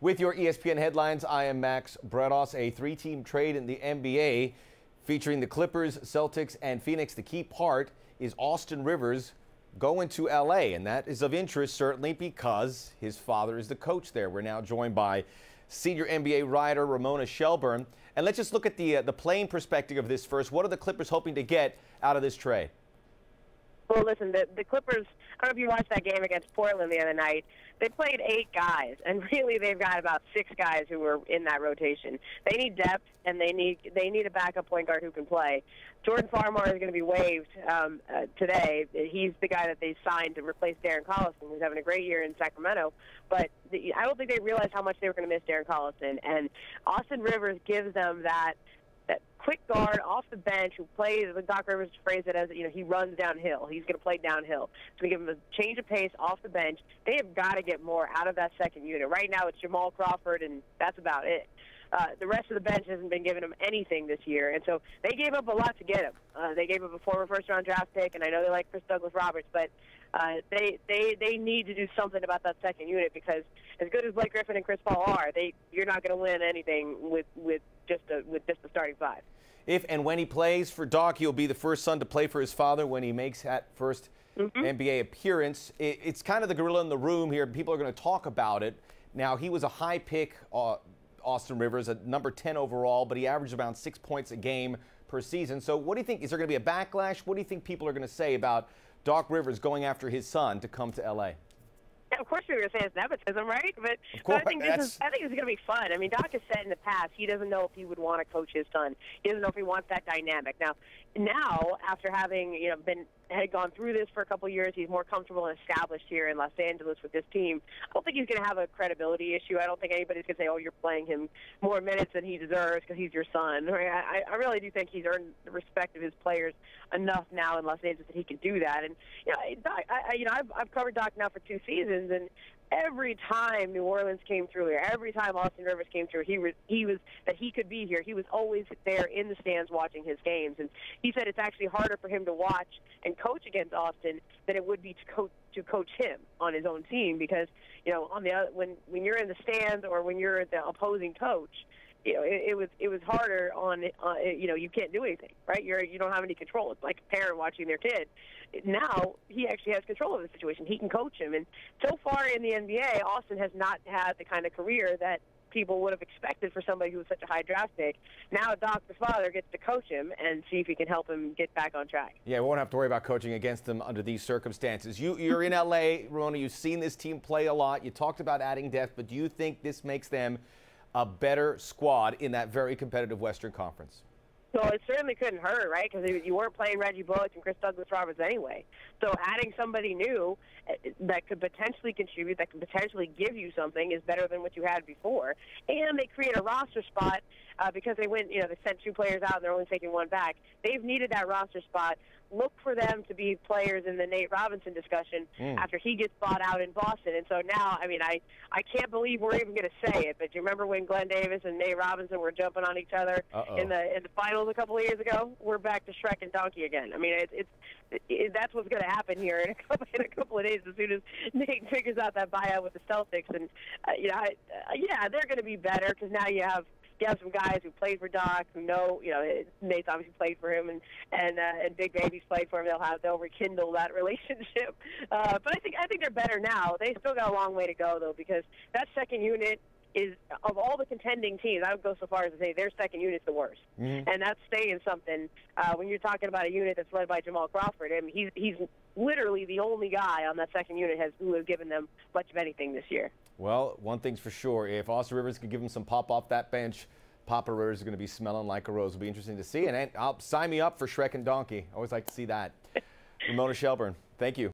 With your ESPN headlines, I am Max Bredos. A three-team trade in the NBA featuring the Clippers, Celtics, and Phoenix. The key part is Austin Rivers going to L.A., and that is of interest certainly because his father is the coach there. We're now joined by senior NBA writer Ramona Shelburne. And let's just look at the playing perspective of this first. What are the Clippers hoping to get out of this trade? Well, listen, the Clippers, I don't know if you watched that game against Portland the other night. They played 8 guys, and really they've got about 6 guys who were in that rotation. They need depth, and they need a backup point guard who can play. Jordan Farmar is going to be waived today. He's the guy that they signed to replace Darren Collison, who's having a great year in Sacramento. But I don't think they realized how much they were going to miss Darren Collison. And Austin Rivers gives them that quick guard off the bench who plays, Doc Rivers phrased it as, he runs downhill. He's going to play downhill. So we give him a change of pace off the bench. They have got to get more out of that second unit. Right now it's Jamal Crawford, and that's about it. The rest of the bench hasn't been giving him anything this year, and so they gave up a lot to get him. They gave up a former first-round draft pick, and I know they like Chris Douglas-Roberts, but they need to do something about that second unit because as good as Blake Griffin and Chris Paul are, you're not going to win anything with just the starting 5. If and when he plays for Doc, he'll be the first son to play for his father when he makes that first NBA appearance. It's kind of the gorilla in the room here. People are going to talk about it. Now, he was a high pick, Austin Rivers, at number 10 overall, but he averaged around 6 points a game per season. So what do you think? Is there going to be a backlash? What do you think people are going to say about Doc Rivers going after his son to come to L.A.? Yeah, of course we were going to say it's nepotism, right? But I think this is going to be fun. I mean, Doc has said in the past he doesn't know if he would want to coach his son. He doesn't know if he wants that dynamic. Now after having had gone through this for a couple of years, he's more comfortable and established here in Los Angeles with this team. I don't think he's going to have a credibility issue. I don't think anybody's going to say, oh, you're playing him more minutes than he deserves because he's your son. I really do think he's earned the respect of his players enough now in Los Angeles that he can do that. And I've covered Doc now for 2 seasons, and every time New Orleans came through here, every time Austin Rivers came through, he could be here. He was always there in the stands watching his games, and he said it's actually harder for him to watch and coach against Austin than it would be to coach him on his own team because when you're in the stands or when you're the opposing coach, it was harder on you can't do anything, right? You don't have any control. It's like a parent watching their kid. Now he actually has control of the situation. He can coach him, and so far in the NBA, Austin has not had the kind of career that people would have expected for somebody who was such a high draft pick. Now Doc, the father, gets to coach him and see if he can help him get back on track. Yeah, we won't have to worry about coaching against him under these circumstances. You're in L.A., Ramona. You've seen this team play a lot. You talked about adding depth, but do you think this makes them a better squad in that very competitive Western Conference? So it certainly couldn't hurt, right? Because you weren't playing Reggie Bullock and Chris Douglas-Roberts anyway. So adding somebody new that could potentially contribute, that could potentially give you something is better than what you had before. And they create a roster spot because they went, they sent 2 players out and they're only taking 1 back. They've needed that roster spot. Look for them to be players in the Nate Robinson discussion after he gets bought out in Boston. And so now, I can't believe we're even going to say it, but do you remember when Glenn Davis and Nate Robinson were jumping on each other in the finals a couple of years ago? We're back to Shrek and Donkey again. That's what's going to happen here in a couple of days as soon as Nate figures out that buyout with the Celtics. And, they're going to be better because now you have some guys who played for Doc who know, Nate's obviously played for him, and Big Baby's played for him. They'll rekindle that relationship. But I think they're better now. They still got a long way to go though, because that second unit is, of all the contending teams, I would go so far as to say their second unit's the worst, and that's saying something. When you're talking about a unit that's led by Jamal Crawford, he's literally the only guy on that second unit who has given them much of anything this year. Well, one thing's for sure, if Austin Rivers can give him some pop off that bench, Papa Rivers is going to be smelling like a rose. It'll be interesting to see, and I'll sign me up for Shrek and Donkey. I always like to see that. Ramona Shelburne, thank you.